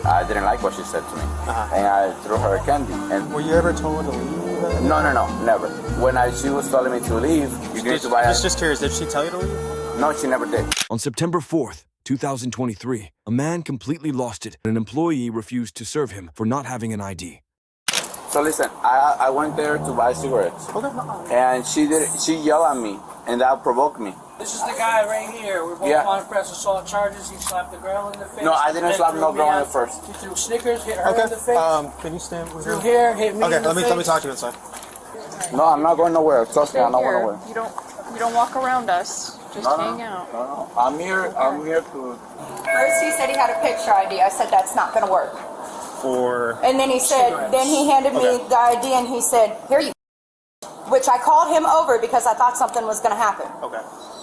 I didn't like what she said to me, and I threw her a candy. And were you ever told to leave? No, never. When she was telling me to leave, you need to buy. I was just curious. Did she tell you to leave? No, she never did. On September 4th, 2023, a man completely lost it. An employee refused to serve him for not having an ID. So listen, I went there to buy cigarettes. Okay. And she yelled at me, and that provoked me. This is the guy right here. We're both on press assault charges. He slapped the girl in the face. No, I didn't slap no girl in the face. He threw Snickers, hit her in the face. Can you stand with Through here, hit me in the face. let me talk to you inside. No, I'm not going nowhere. Trust me, I'm not going nowhere. You don't walk around us. Just hang out. No. I'm here to... First he said he had a picture ID. I said that's not going to work. And then he said, then he handed me the ID and he said, here you, which I called him over because I thought something was going to happen. Okay.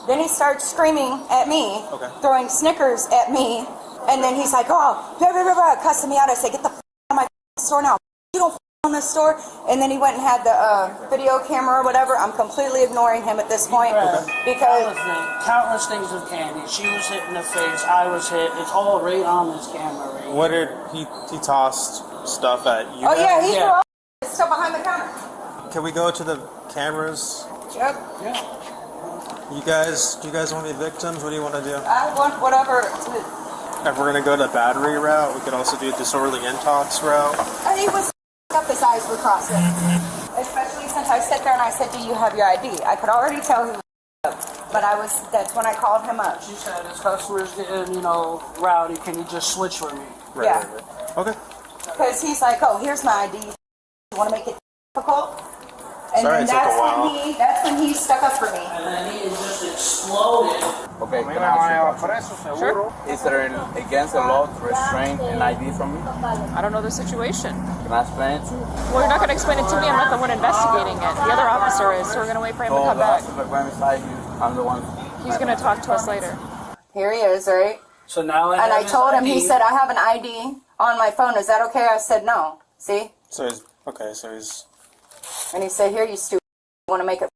Then he starts screaming at me, throwing Snickers at me, and then he's like, oh, cussing me out. I said, get the out of my store now. You don't on this store. And then he went and had the video camera or whatever. I'm completely ignoring him at this point because countless things of candy. She was hit in the face. I was hit. It's all right on this camera. Right what did he tossed stuff at you? Oh yeah, he threw all stuff behind the counter. Can we go to the cameras? Yep. Yeah. Do you guys want to be victims? What do you want to do? I want whatever. If we're gonna go the battery route, we could also do disorderly intox route. He was up, his eyes were crossing. Especially since I sat there and I said, do you have your ID? I could already tell he was but that's when I called him up. She said, this customer's getting, rowdy. Can you just switch with me? Right. Okay. Because he's like, oh, here's my ID. You want to make it difficult? And sorry, then that's when he stuck up for me. And then he just exploded. Okay, can I ask you a question? Sure. Is there against the law to restrain an ID from me? I don't know the situation. Can I explain it to you? Well, you're not going to explain it to me. I'm not the one investigating it. The other officer is, so we're going to wait for him to come back. I'm the one. He's going to talk to us later. Here he is, right? So now I told him, he said, I have an ID on my phone. Is that okay? I said, no. See? So he's... And he said, here, you stupid. You want to make it...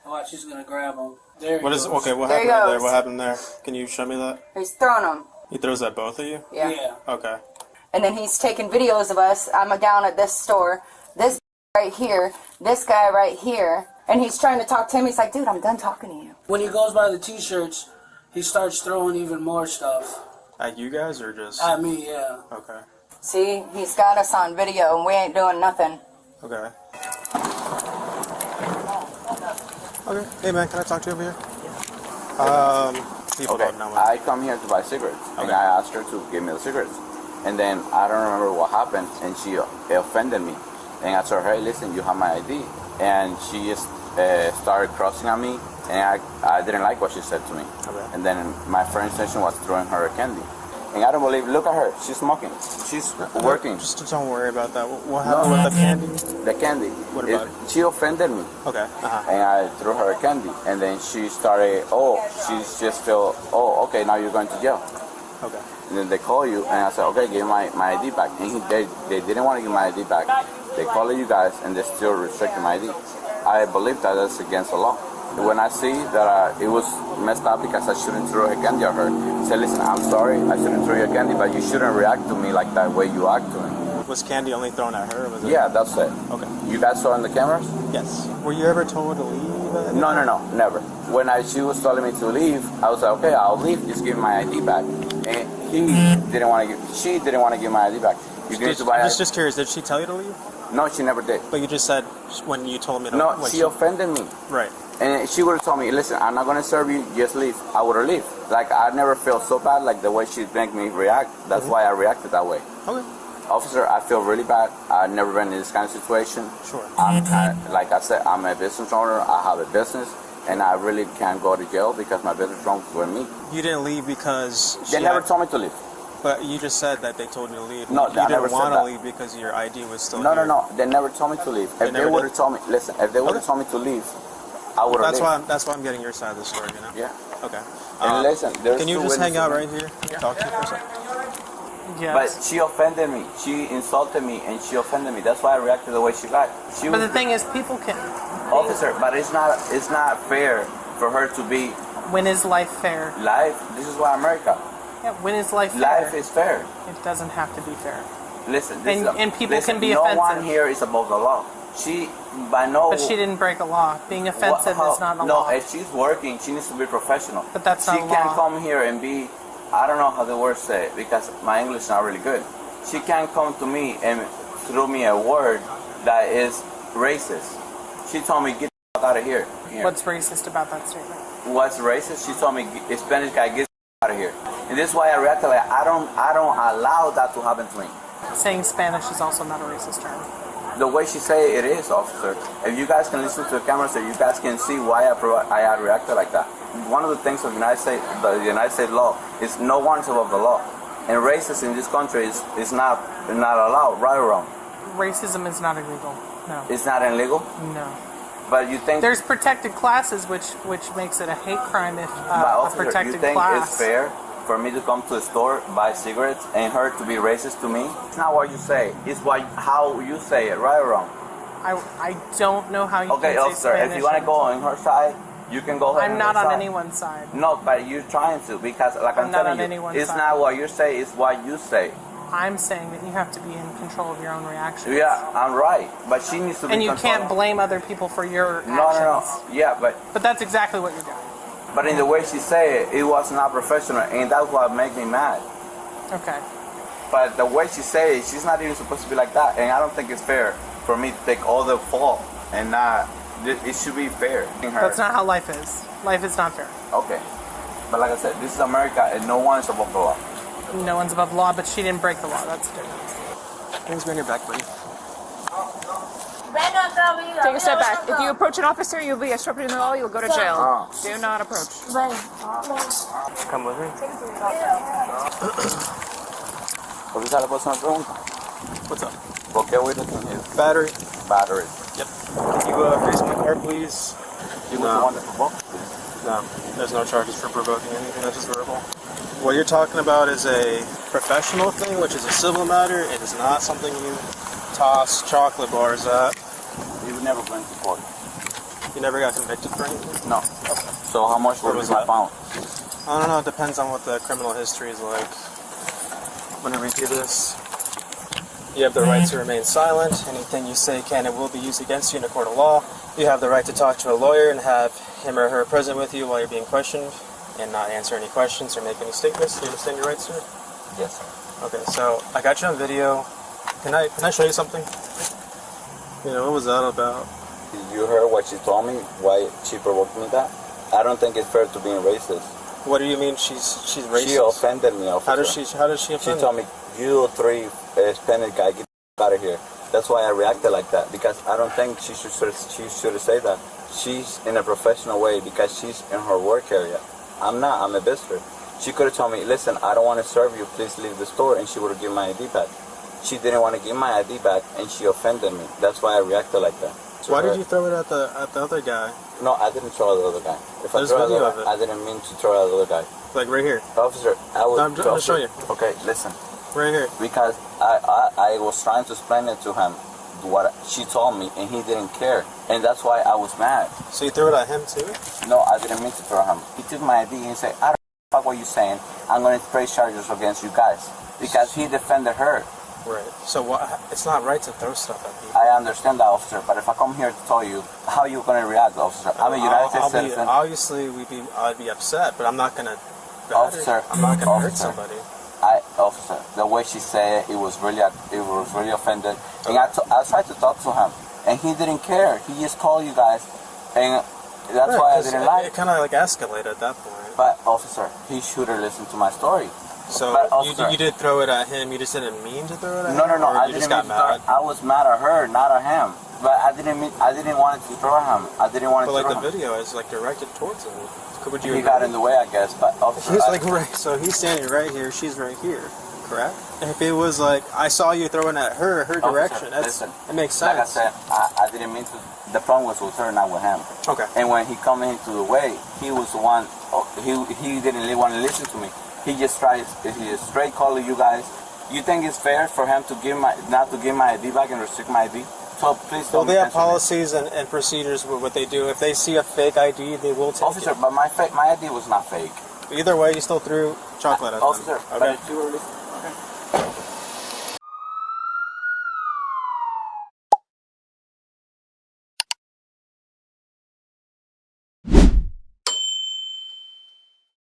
Watch, she's going to grab him. There what is... Okay, what there happened there? What happened there? Can you show me that? He's throwing them. He throws at both of you? Yeah. Okay. And then he's taking videos of us. I'm down at this store. This right here. This guy right here. And he's trying to talk to him. He's like, dude, I'm done talking to you. When he goes by the T-shirts, he starts throwing even more stuff. At you guys or just... At me, yeah. Okay. See? He's got us on video and we ain't doing nothing. Okay. Okay. Hey man, can I talk to you over here? People don't know what. I come here to buy cigarettes, and I asked her to give me the cigarettes. And then I don't remember what happened, and she offended me. And I told her, hey, listen, you have my ID. And she just started crossing at me, and I didn't like what she said to me. Okay. And then my friend's intention was throwing her a candy. And I don't believe, look at her, she's smoking, she's working. Just don't worry about that. What happened with the candy? The candy. What about it? She offended me. Okay. And I threw her a candy. And then she started, she's just feel, okay, now you're going to jail. Okay. And then they call you, and I said, okay, give my ID back. And they didn't want to give my ID back. They call you guys, and they still restricted my ID. I believe that that's against the law. When I see that it was messed up because I shouldn't throw a candy at her, I said, listen, I'm sorry, I shouldn't throw you a candy, but you shouldn't react to me like that way you act to me. Was candy only thrown at her? Or was it... Yeah, that's it. Okay. You guys saw in the cameras? Yes. Were you ever told to leave? No, never. When she was telling me to leave, I was like, okay, I'll leave, just give me my ID back. And she didn't want to give my ID back. Just curious, did she tell you to leave? No, she never did. But you just said when you told me to... No, she offended me. Right. And she would have told me, listen, I'm not going to serve you, just leave. I would have left. Like, I never felt so bad, like the way she made me react. That's why I reacted that way. Okay. Officer, I feel really bad. I've never been in this kind of situation. Sure. Like I said, I'm a business owner. I have a business. And I really can't go to jail because my business runs with me. You didn't leave because... They never told me to leave. But you just said that they told you to leave. No, you didn't want to leave because your ID was still here. No. They never told me to leave. If they would have told me, listen, if they would have told me to leave, I would have left. That's why I'm getting your side of the story, you know? Yeah. Okay. And listen, there's can you just hang out right here? Talk to you for a second? Yes. But she offended me. She insulted me and she offended me. That's why I reacted the way she got. But the thing is, people can... Officer, but it's not fair for her to be... When is life fair? Life, this is why America. Yeah, when is life fair? Life is fair. It doesn't have to be fair. Listen, And people listen, can be no offensive. one here is above the law. She, by no... But she didn't break a law. Being offensive is not a law. No, if she's working, she needs to be professional. But that's not a law. She can't come here and be... I don't know how the words say it, because my English is not really good. She can't come to me and throw me a word that is racist. She told me, get the fuck out of here. What's racist about that statement? What's racist? She told me, Spanish guy, get out of here. And this is why I reacted like, I don't allow that to happen to me. Saying Spanish is also not a racist term. The way she say it is, officer. If you guys can listen to the camera, so you guys can see why I reacted like that. One of the things of the United States law is no one's above the law. And racism in this country is not allowed, right or wrong? Racism is not illegal. No. It's not illegal? No. But you think... There's protected classes, which makes it a hate crime if a protected you think class... it's fair for me to come to the store, buy cigarettes, and her to be racist to me? It's not what you say. It's how you say it, right or wrong? I don't know how you okay, can say officer, Spanish. if you want to go on her side, you can go ahead. I'm not on anyone's side. No, but you're trying to, because like I'm not telling on you, anyone's it's side. not what you say, it's what you say. I'm saying that you have to be in control of your own reactions. Yeah, I'm right, but she needs to be and you controlled. can't blame other people for your actions. No. Yeah, but that's exactly what you're doing. But in the way she said it, it was not professional, and that's what made me mad. Okay. But the way she said it, she's not even supposed to be like that, and I don't think it's fair for me to take all the fault and not. It should be fair. That's not how life is. Life is not fair. Okay. But like I said, this is America, and no one is above the law. No one's above the law, but she didn't break the law. That's different. Thanks, bring it back, buddy. Take a step back. If you approach an officer, you'll be disrupting the law. You'll go to jail. Do not approach. Come with me. Oficial, ¿le puedo hacer una pregunta? What's up? ¿Por qué voy detenido? Battery. Battery. Yep. Can you freeze my car, please? You was the one that provoked? No, there's no charges for provoking anything. That's just verbal. What you're talking about is a professional thing, which is a civil matter. It is not something you toss chocolate bars at. You would never been to court. You never got convicted for anything? No. Okay. So how much was my pound? I don't know. It depends on what the criminal history is like. I'm going to read you this. You have the right to remain silent. Anything you say can and will be used against you in a court of law. You have the right to talk to a lawyer and have him or her present with you while you're being questioned and not answer any questions or make any statements. Do you understand your rights, sir? Yes, sir. Okay, so I got you on video. Can I show you something? You know, what was that about? You heard what she told me, why she provoked me that? I don't think it's fair to being racist. What do you mean she's racist? She offended me, officer. How does she offend She told me, you three Spanish guy, get out of here. That's why I reacted like that, because I don't think she should say that. She's in a professional way because she's in her work area. I'm not, I'm a visitor. She could have told me, listen, I don't want to serve you, please leave the store, and she would have given my ID back. She didn't want to give my ID back, and she offended me. That's why I reacted like that. Why did you throw it at the other guy? No, I didn't throw at the other guy. If There's I threw video at the of it. I didn't mean to throw at the other guy. Like right here. Officer, I was... I'm going to show you. Okay, listen. Right here. Because I was trying to explain it to him, what she told me, and he didn't care. And that's why I was mad. So you threw it at him too? No, I didn't mean to throw him. He took my ID and said, I don't fuck what you're saying. I'm going to press charges against you guys. Because he defended her. Right. So it's not right to throw stuff at people. I understand that, officer, but if I come here to tell you, how are you going to react, officer? I'm a United States citizen. Obviously, I'd be upset, but I'm not going to... Officer, I'm not going to hurt somebody. Officer, the way she said it was really offended. And I tried to talk to him, and he didn't care. He just called you guys, and that's why I didn't like it. It kind of like escalated at that point. But, officer, he should have listened to my story. So but, officer, you did throw it at him. You just didn't mean to throw it at him. No. I just got mad. I was mad at her, not at him. But I didn't want to throw at him. I didn't want to. But throw like the him. video is like directed towards him. Would you? He got in the way, I guess. But officer, he's like right. So he's standing right here. She's right here. Correct. And if it was like I saw you throwing at her direction, it makes sense. Like I said, I didn't mean to. The problem was with her, not with him. Okay. And when he come into the way, he was the one. He didn't want to listen to me. He just straight calling you guys. You think it's fair for him to not to give my ID back and restrict my ID? So please don't. Well, they have policies and procedures with what they do. If they see a fake ID, they will take Officer, it. but my ID was not fake. Either way, you still threw chocolate at them. Officer, Okay. but you were listening.